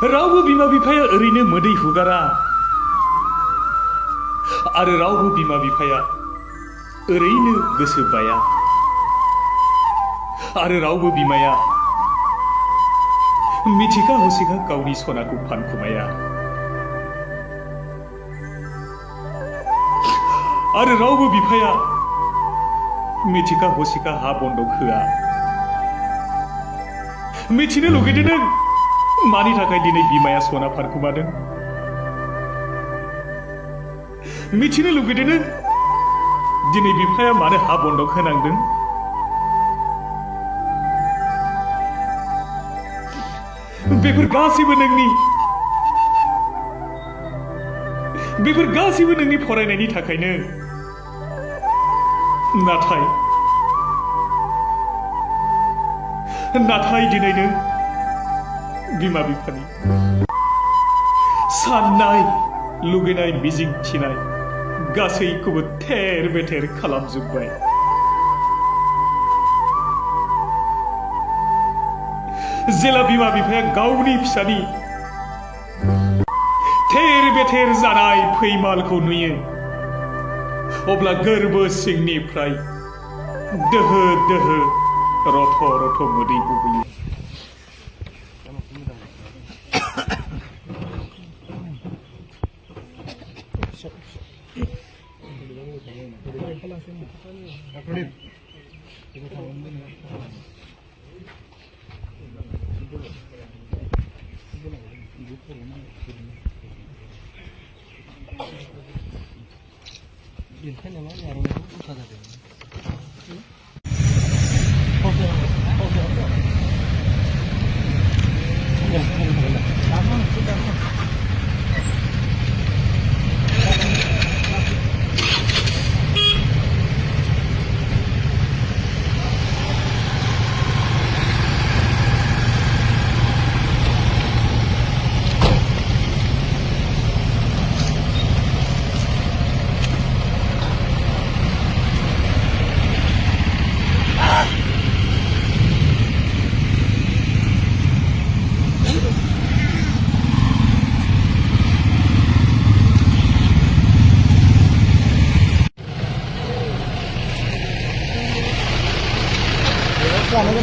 रावबो बिमा बिफाया ओरैनो मोदै हुगारा आरो रावबो बिमा बिफाया ओरैनो गोसो बाया आरो रावबो बिमाया मिथिखा हसिखा गावनि सनाखौ फानखुमाया आरो रावबो बिफाया मिथिखा हसिखा हा बन्दक होआ मिथिनो लुगैदों नों मानि थाखाय दिनै बिमाया सना फानखुमादों मिथिनो लुगैदों नों दिनै बिफाया मानो हा बन्दक होनांदों बेफोर गासैबो नोंनि फरायनायनि थाखायनो नाथाय दिनै नों बिमा बिफानि साननाय लुगैनाय मिजिं थिनाय गासैखौबो थेर बेथेर खालामजोब्बाय जेला बिमा बिफाया गावनि फिसानि थेर बेथेर जानाय फैमालखौ नुयो अब्ला गोरबो सिंनिफ्राय दोहो दोहो रथ' रथ' मोदै गबोयो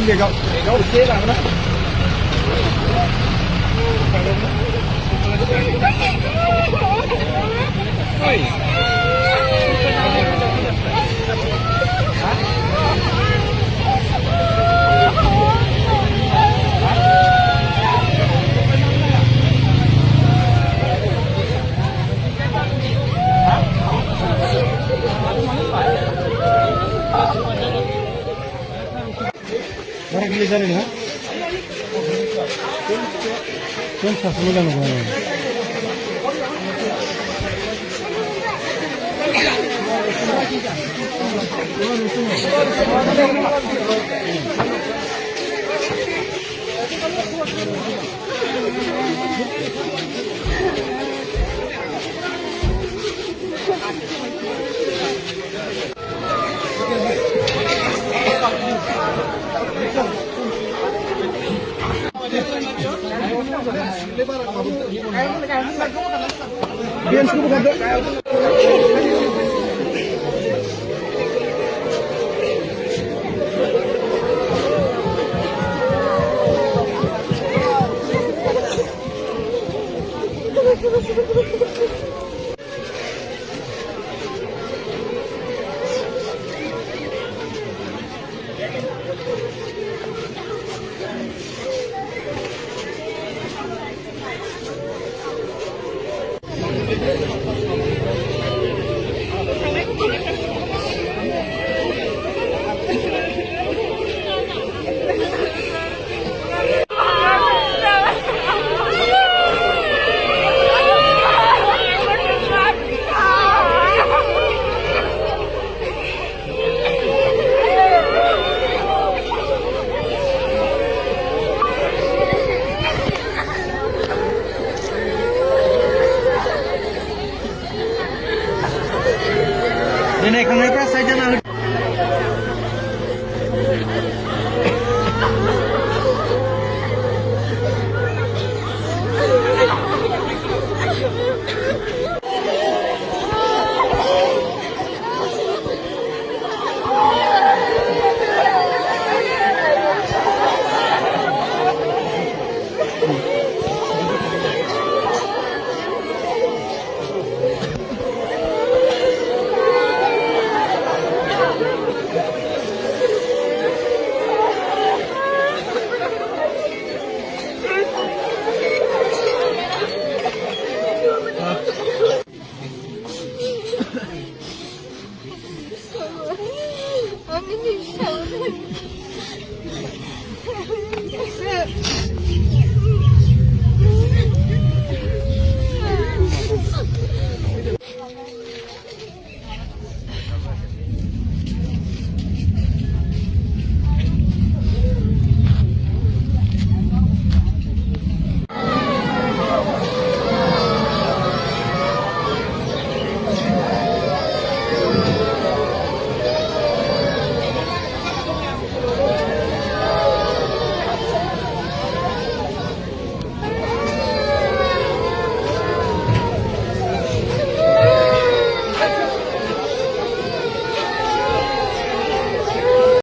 để gạo chế làm đó. Mana dia jalan ha? Kau satu muda nak mana? Biar semua bukan